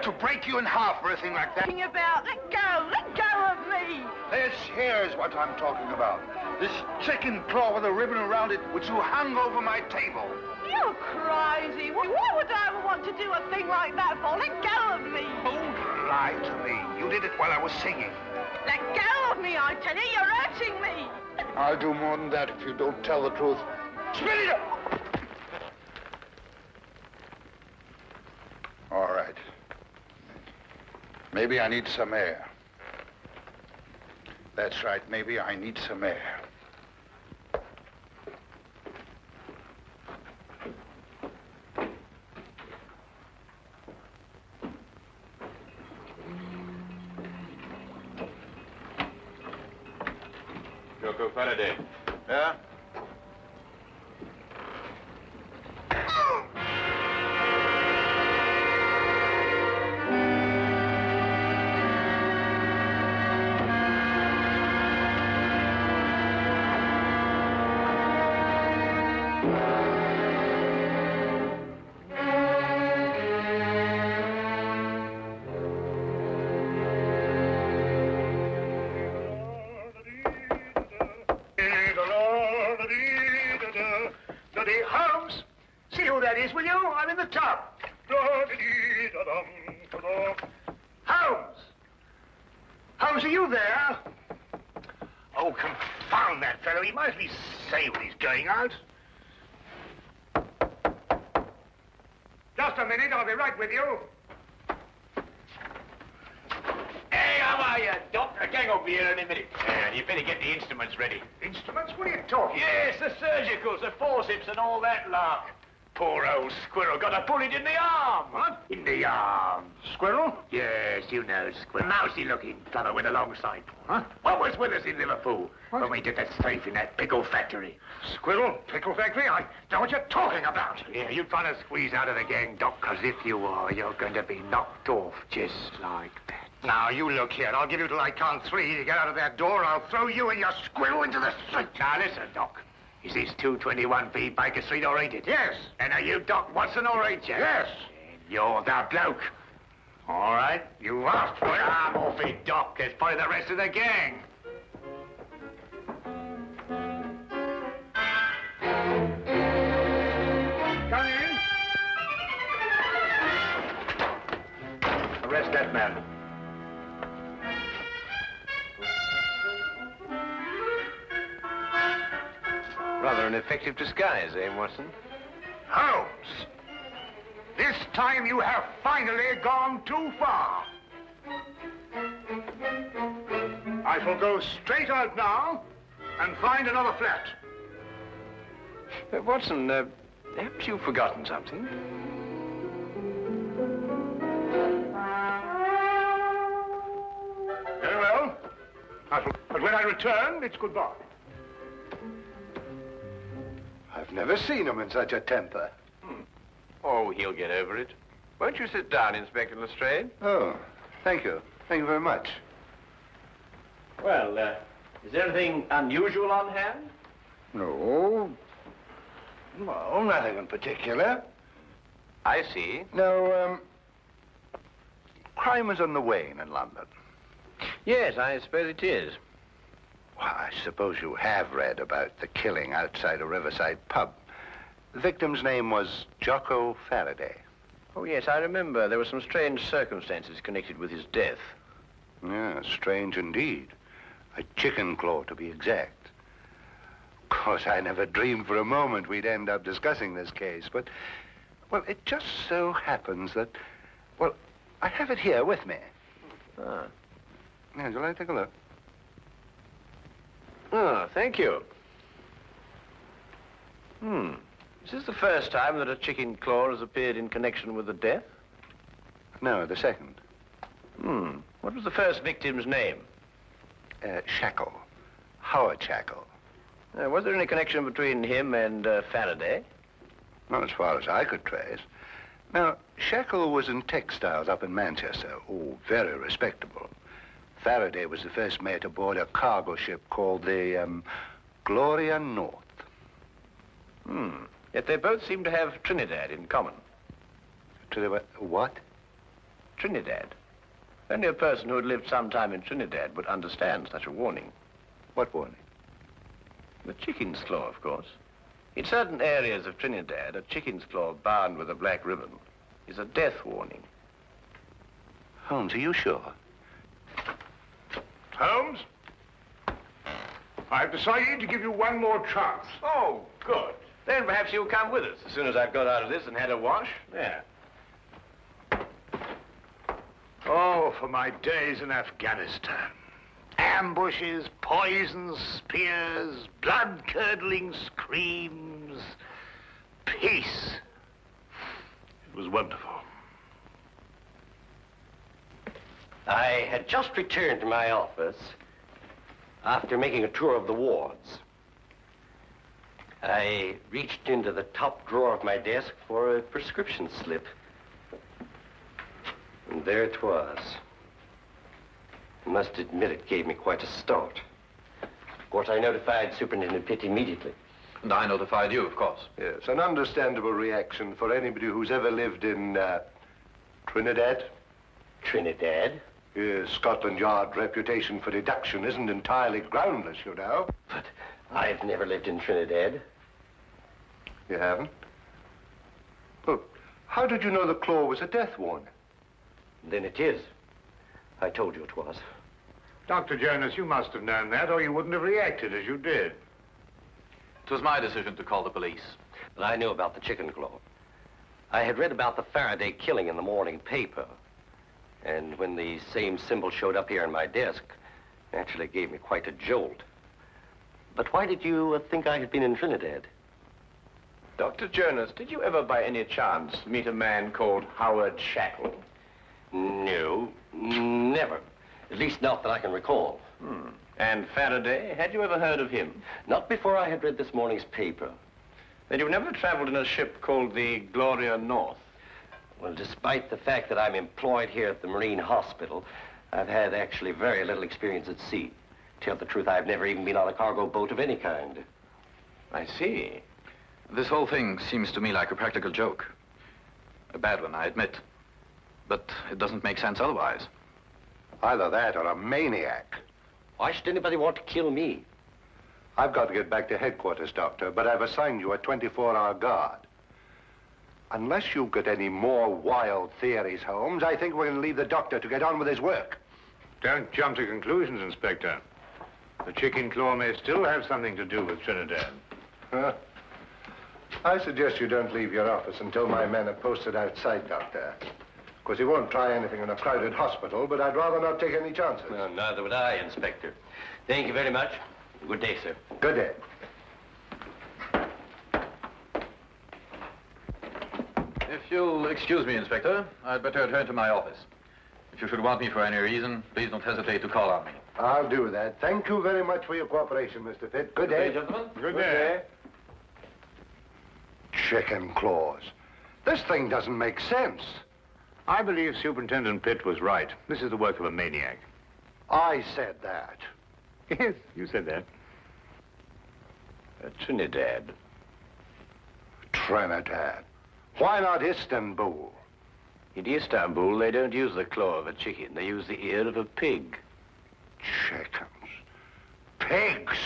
to break you in half for a thing like that. Talking about? Let go of me. Here's what I'm talking about. This chicken claw with a ribbon around it, which you hung over my table. You're crazy. Why would I ever want to do a thing like that for? Let go of me. Don't lie to me. You did it while I was singing. Let go of me, I tell you. You're hurting me. I'll do more than that if you don't tell the truth. Spit it up! All right. Maybe I need some air. That's right. Maybe I need some air. Joko Faraday. Yeah? Holmes, see who that is, will you? I'm in the tub. Holmes! Holmes, are you there? Oh, confound that fellow. He might be say when he's going out. Just a minute, I'll be right with you. Hey, how are you, Doc? A gang will be here in a minute. And you better get the instruments ready. Instruments? What are you talking Yes, the surgicals, the forceps and all that lark. Poor old squirrel got a bullet in the arm. What? In the arm. Squirrel? Yes, you know, squirrel. Mousy-looking fellow went alongside. Huh? What was with us in Liverpool when we did that safe in that pickle factory? Squirrel? Pickle factory? I know what you're talking about. Yeah, you trying to squeeze out of the gang, Doc, because if you are, you're going to be knocked off just like that. Now, you look here. I'll give you till I count 3 to get out of that door. I'll throw you and your squirrel into the street. Now, listen, Doc. Is this 221B Baker Street or ain't it? Yes. And are you Doc Watson or ain't you? Yes. And you're the bloke. All right. You asked for it. I'm off it, Doc. There's probably the rest of the gang. Come in. Arrest that man. Rather an effective disguise, eh, Watson? Holmes, this time you have finally gone too far. I shall go straight out now and find another flat. Watson, haven't you forgotten something? Very well. But when I return, it's goodbye. I've never seen him in such a temper. Oh, he'll get over it. Won't you sit down, Inspector Lestrade? Oh, thank you. Thank you very much. Well, is there anything unusual on hand? No. Well, nothing in particular. I see. No, crime is on the wane in London. Yes, I suppose it is. Well, I suppose you have read about the killing outside a riverside pub. The victim's name was Jocko Faraday. Oh, yes, I remember. There were some strange circumstances connected with his death. Yeah, strange indeed. A chicken claw, to be exact. Of course, I never dreamed for a moment we'd end up discussing this case, but, well, it just so happens that, well, I have it here with me. Ah. Yeah, would you like to take a look? Oh, thank you. Is this the first time that a chicken claw has appeared in connection with the death? No, the second. What was the first victim's name? Shackle. Howard Shackle. Was there any connection between him and Faraday? Not as far as I could trace. Now, Shackle was in textiles up in Manchester. Oh, very respectable. Faraday was the first mate aboard a cargo ship called the, Gloria North. Yet they both seem to have Trinidad in common. What? Trinidad. Only a person who had lived some time in Trinidad would understand such a warning. What warning? The chicken's claw, of course. In certain areas of Trinidad, a chicken's claw bound with a black ribbon is a death warning. Holmes, are you sure? Holmes? I've decided to give you one more chance. Oh, good. Then perhaps you'll come with us as soon as I've got out of this and had a wash. Yeah. Oh, for my days in Afghanistan. Ambushes, poisons, spears, blood-curdling screams. Peace. It was wonderful. I had just returned to my office after making a tour of the wards. I reached into the top drawer of my desk for a prescription slip. And there it was. I must admit it gave me quite a start. Of course, I notified Superintendent Pitt immediately. And I notified you, of course. Yes, an understandable reaction for anybody who's ever lived in Trinidad. Trinidad? Yes, Scotland Yard's reputation for deduction isn't entirely groundless, you know. But I've never lived in Trinidad. You haven't? Well, how did you know the claw was a death warning? Then it is. I told you it was. Dr. Jonas, you must have known that, or you wouldn't have reacted as you did. It was my decision to call the police. But I knew about the chicken claw. I had read about the Faraday killing in the morning paper. And when the same symbol showed up here on my desk, naturally it gave me quite a jolt. But why did you think I had been in Trinidad? Dr. Jonas, did you ever by any chance meet a man called Howard Shackle? No, never. At least not that I can recall. And Faraday, had you ever heard of him? Not before I had read this morning's paper. Then you've never traveled in a ship called the Gloria North? Well, despite the fact that I'm employed here at the Marine Hospital, I've had actually very little experience at sea. To tell the truth, I've never even been on a cargo boat of any kind. I see. This whole thing seems to me like a practical joke. A bad one, I admit. But it doesn't make sense otherwise. Either that or a maniac. Why should anybody want to kill me? I've got to get back to headquarters, Doctor, but I've assigned you a 24-hour guard. Unless you've got any more wild theories, Holmes, I think we're going to leave the doctor to get on with his work. Don't jump to conclusions, Inspector. The chicken claw may still have something to do with Trinidad. Huh? I suggest you don't leave your office until my men are posted outside, Doctor. Of course, he won't try anything in a crowded hospital, but I'd rather not take any chances. Well, neither would I, Inspector. Thank you very much. Good day, sir. Good day. If you'll excuse me, Inspector, I'd better return to my office. If you should want me for any reason, please don't hesitate to call on me. I'll do that. Thank you very much for your cooperation, Mr. Pitt. Good day. Gentlemen. Good day. Chicken claws. This thing doesn't make sense. I believe Superintendent Pitt was right. This is the work of a maniac. I said that. Yes, you said that. Trinidad. Trinidad. Why not Istanbul? In Istanbul, they don't use the claw of a chicken. They use the ear of a pig. Chickens. Pigs.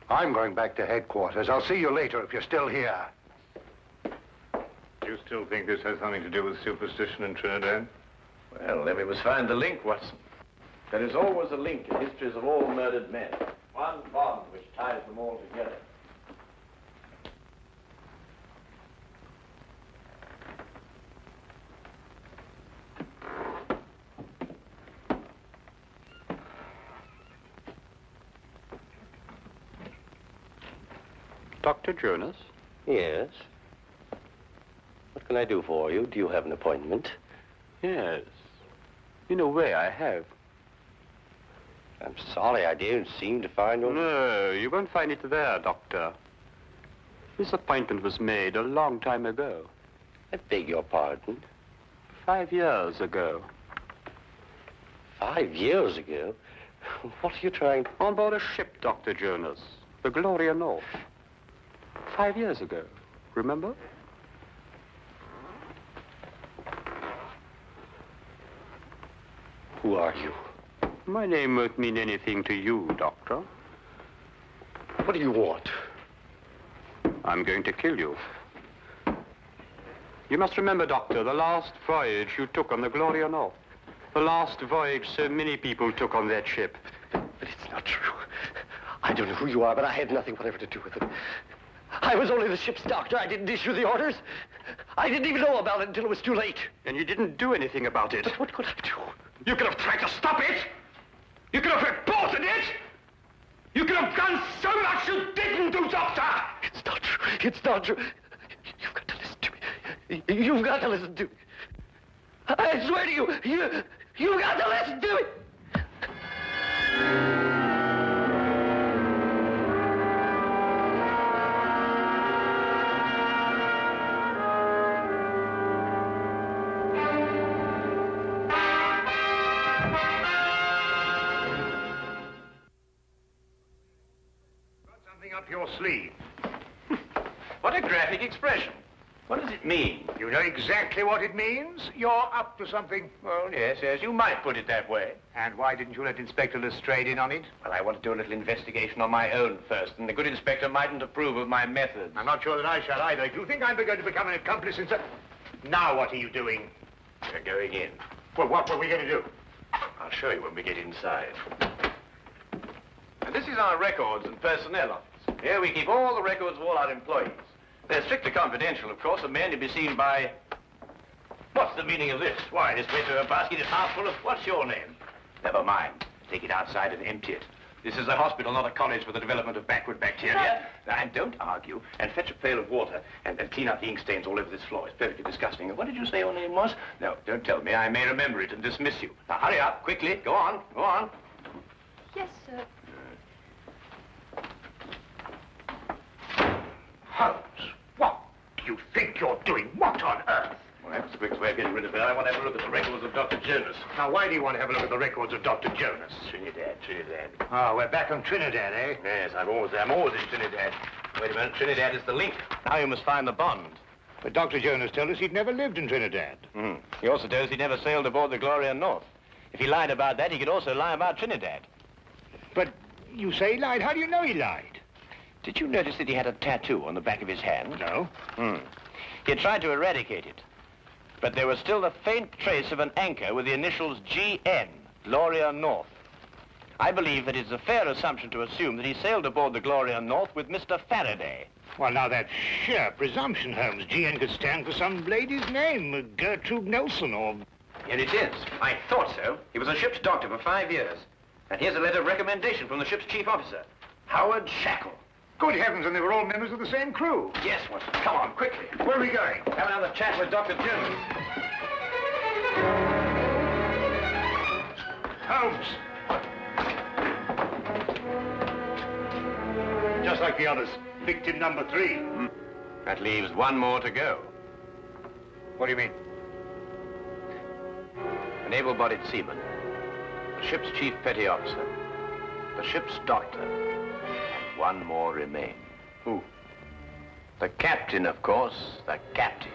I'm going back to headquarters. I'll see you later if you're still here. You still think this has something to do with superstition in Trinidad? Well, then we must find the link, Watson. There is always a link in histories of all murdered men. One bond which ties them all together. Dr. Jonas? Yes. What can I do for you? Do you have an appointment? Yes. In a way, I have. I'm sorry, I didn't seem to find your... No, you won't find it there, Doctor. This appointment was made a long time ago. I beg your pardon. 5 years ago. 5 years ago? What are you trying... On board a ship, Dr. Jonas. The Gloria North. 5 years ago. Remember? Who are you? My name won't mean anything to you, Doctor. What do you want? I'm going to kill you. You must remember, Doctor, the last voyage you took on the Gloria North. The last voyage so many people took on that ship. But it's not true. I don't know who you are, but I had nothing whatever to do with it. I was only the ship's doctor. I didn't issue the orders. I didn't even know about it until it was too late. And you didn't do anything about it. But what could I do? You could have tried to stop it. You could have reported it. You could have done so much you didn't do, Doctor. It's not true. It's not true. You've got to listen to me. You've got to listen to me. I swear to you, you've got to listen to me. Up your sleeve. What a graphic expression. What does it mean? You know exactly what it means. You're up to something. Well, yes, you might put it that way. And why didn't you let Inspector Lestrade in on it? Well, I want to do a little investigation on my own first, and the good inspector mightn't approve of my methods. I'm not sure that I shall either. If you think I'm going to become an accomplice in Now what are you doing? We're going in. Well, what were we going to do? I'll show you when we get inside. And this is our records and personnel office. Here we keep all the records of all our employees. They're strictly confidential, of course, and may only be seen by... What's the meaning of this? Why, this paper basket is half full of... What's your name? Never mind. Take it outside and empty it. This is a hospital, not a college for the development of backward bacteria. And don't argue, and fetch a pail of water, and clean out the ink stains all over this floor. It's perfectly disgusting. And what did you say your name was? No, don't tell me. I may remember it and dismiss you. Now, hurry up, quickly. Go on, go on. Yes, sir. Holmes, what do you think you're doing? What on earth? Well, that's the quickest way of getting rid of her. I want to have a look at the records of Dr. Jonas. Now, why do you want to have a look at the records of Dr. Jonas? Trinidad. Oh, we're back on Trinidad, eh? Yes, I'm always in Trinidad. Wait a minute, Trinidad is the link. Now you must find the bond. But Dr. Jonas told us he'd never lived in Trinidad. He also told us he never sailed aboard the Gloria North. If he lied about that, he could also lie about Trinidad. But you say he lied. How do you know he lied? Did you notice that he had a tattoo on the back of his hand? No. He had tried to eradicate it. But there was still the faint trace of an anchor with the initials GN, Gloria North. I believe that it's a fair assumption to assume that he sailed aboard the Gloria North with Mr. Faraday. Well, now, that's sheer presumption, Holmes. GN could stand for some lady's name, Gertrude Nelson, or... Here it is. I thought so. He was a ship's doctor for 5 years. And here's a letter of recommendation from the ship's chief officer, Howard Shackle. Good heavens, and they were all members of the same crew. Yes, Watson. Come on, quickly. Where are we going? Have another chat with Dr. Jones. Holmes! Just like the others. Victim number 3. That leaves one more to go. What do you mean? An able-bodied seaman, the ship's chief petty officer, the ship's doctor, and one more remain. Who? The captain, of course, the captain.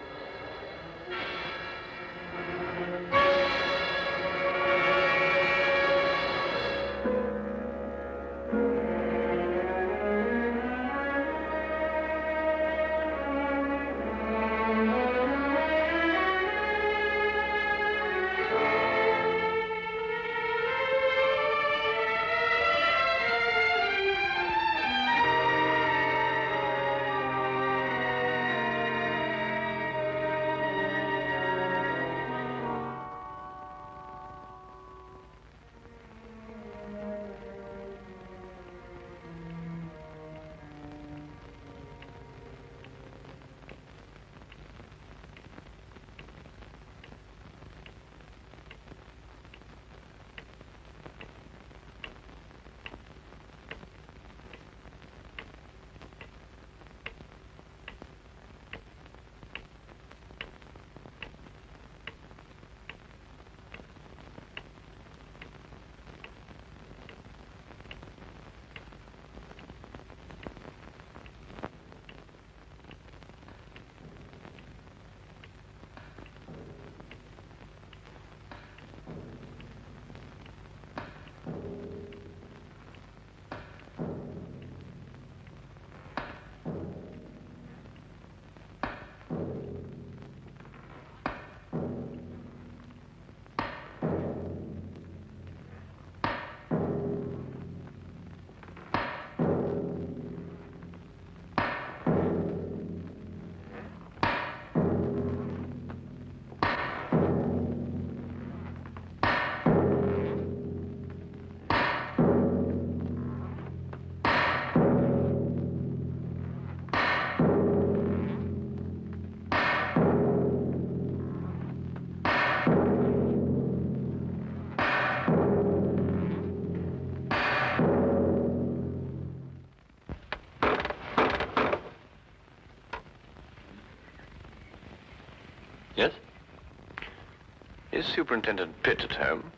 Is Superintendent Pitt at home?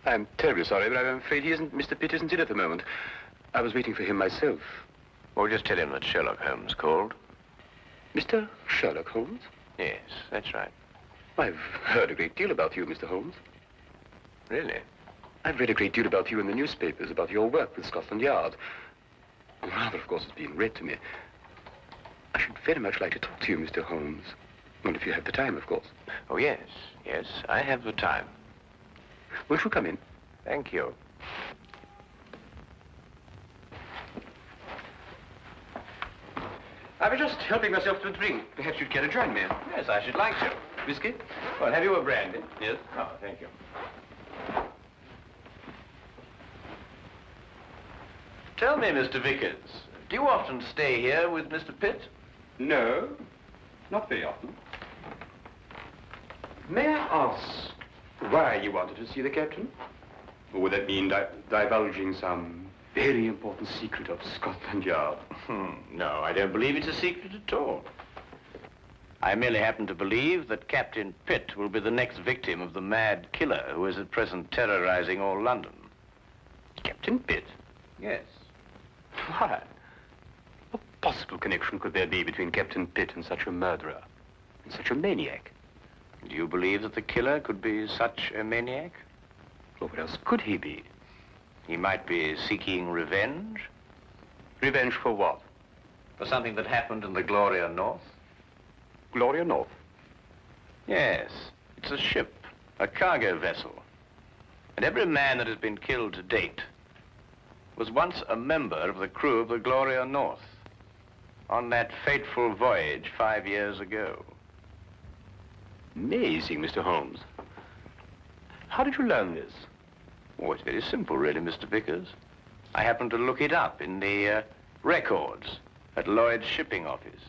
I'm terribly sorry, but I'm afraid Mr. Pitt isn't in at the moment. I was waiting for him myself. Well, just tell him that Sherlock Holmes called. Mr. Sherlock Holmes? Yes, that's right. I've heard a great deal about you, Mr. Holmes. Really? I've read a great deal about you in the newspapers, about your work with Scotland Yard. Rather, of course, it's being read to me. I should very much like to talk to you, Mr. Holmes. Well, if you have the time, of course. Oh, yes, yes, I have the time. Won't you come in? Thank you. I was just helping myself to a drink. Perhaps you'd care to join me. Yes, I should like to. Whiskey? Well, have you a brandy? Yes. Oh, thank you. Tell me, Mr. Vickers, do you often stay here with Mr. Pitt? No, not very often. May I ask why you wanted to see the captain? Or would that mean divulging some very important secret of Scotland Yard? No, I don't believe it's a secret at all. I merely happen to believe that Captain Pitt will be the next victim of the mad killer who is at present terrorizing all London. Captain Pitt? Yes. Why? What possible connection could there be between Captain Pitt and such a murderer, and such a maniac? Do you believe that the killer could be such a maniac? Well, what else could he be? He might be seeking revenge. Revenge for what? For something that happened in the Gloria North. Gloria North? Yes, it's a ship, a cargo vessel. And every man that has been killed to date was once a member of the crew of the Gloria North on that fateful voyage 5 years ago. Amazing, Mr. Holmes. How did you learn this? Oh, it's very simple, really, Mr. Vickers. I happened to look it up in the records at Lloyd's shipping office.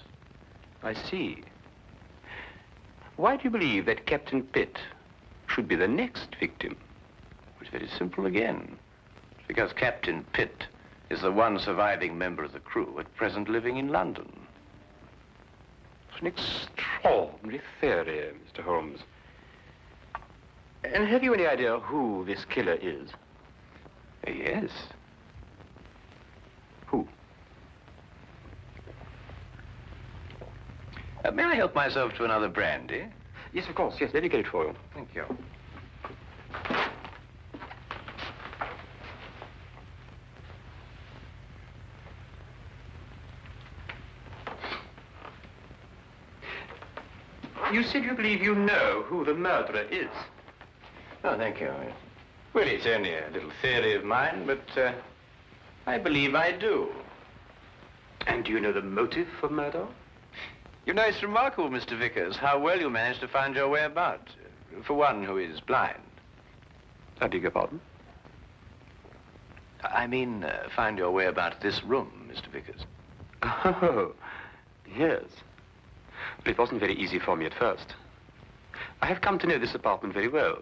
I see. Why do you believe that Captain Pitt should be the next victim? It's very simple again. It's because Captain Pitt is the one surviving member of the crew at present living in London. It's an extraordinary theory, Mr. Holmes. And have you any idea who this killer is? Yes. Who? May I help myself to another brandy? Yes, of course. Yes, let me get it for you. Thank you. You said you believe you know who the murderer is. Oh, thank you. Well, it's only a little theory of mine, but I believe I do. And do you know the motive for murder? You know, it's remarkable, Mr. Vickers, how well you managed to find your way about, for one who is blind. I beg your pardon? I mean, find your way about this room, Mr. Vickers. Oh, yes. But it wasn't very easy for me at first. I have come to know this apartment very well.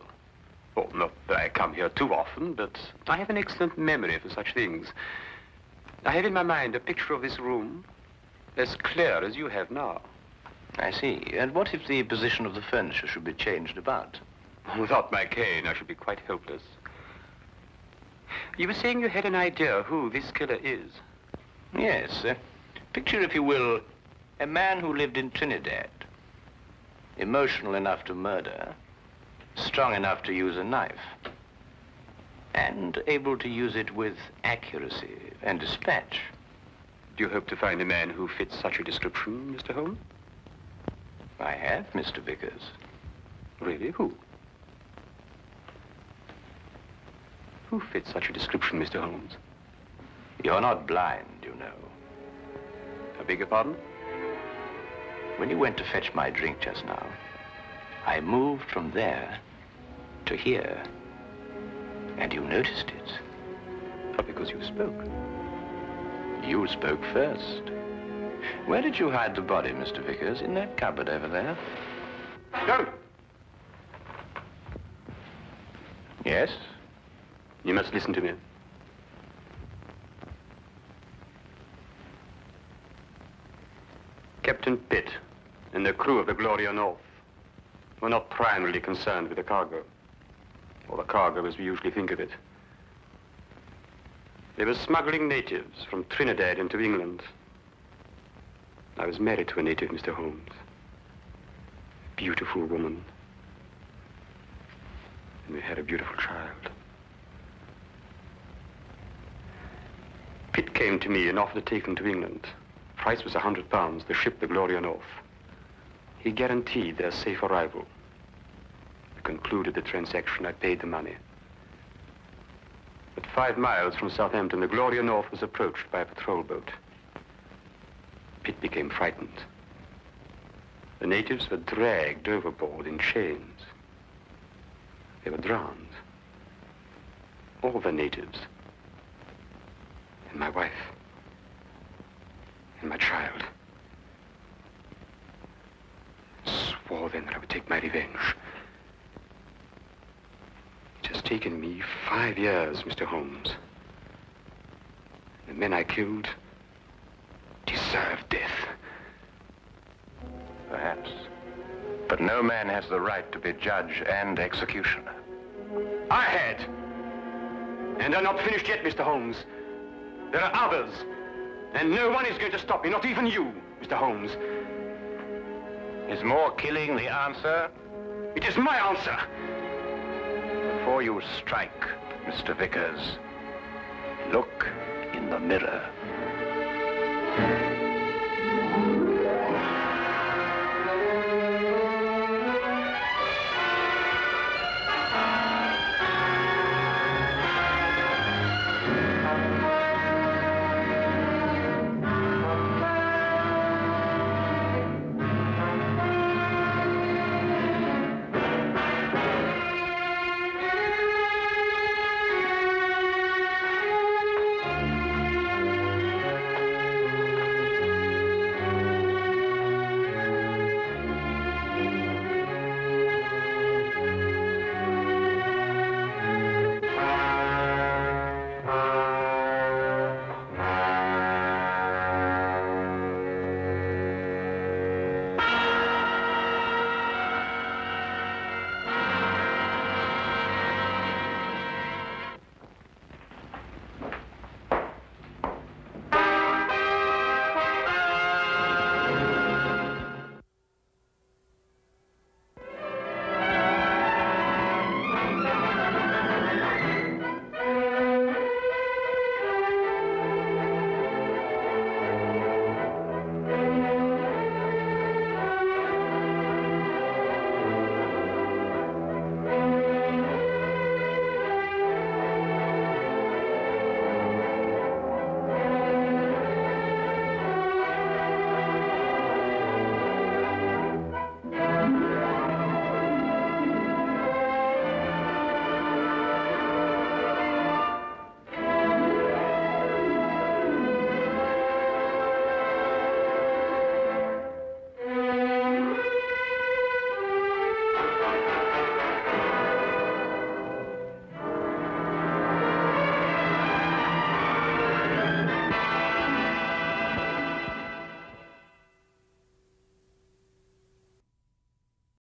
Well, not that I come here too often, but I have an excellent memory for such things. I have in my mind a picture of this room as clear as you have now. I see. And what if the position of the furniture should be changed about? Without my cane, I should be quite helpless. You were saying you had an idea who this killer is? Yes. Picture, if you will, a man who lived in Trinidad. Emotional enough to murder, strong enough to use a knife, and able to use it with accuracy and dispatch. Do you hope to find a man who fits such a description, Mr. Holmes? I have, Mr. Vickers. Really? Who? Who fits such a description, Mr. Holmes? You're not blind, you know. I beg your pardon? When you went to fetch my drink just now, I moved from there to here, and you noticed it. Oh, because you spoke. You spoke first. Where did you hide the body, Mr. Vickers? In that cupboard over there? Don't! Yes? You must listen to me. Captain Pitt and the crew of the Gloria North were not primarily concerned with the cargo, or the cargo as we usually think of it. They were smuggling natives from Trinidad into England. I was married to a native, Mr. Holmes. A beautiful woman. And we had a beautiful child. Pitt came to me and offered to take them to England. Price was £100, the ship the Gloria North. He guaranteed their safe arrival. We concluded the transaction. I paid the money. But 5 miles from Southampton, the Gloria North was approached by a patrol boat. Pitt became frightened. The natives were dragged overboard in chains. They were drowned. All the natives. And my wife. And my child. I swore then that I would take my revenge. It has taken me 5 years, Mr. Holmes. The men I killed deserved death. Perhaps. But no man has the right to be judge and executioner. I had. And I'm not finished yet, Mr. Holmes. There are others. And no one is going to stop me, not even you, Mr. Holmes. Is more killing the answer? It is my answer. Before you strike, Mr. Vickers, look in the mirror.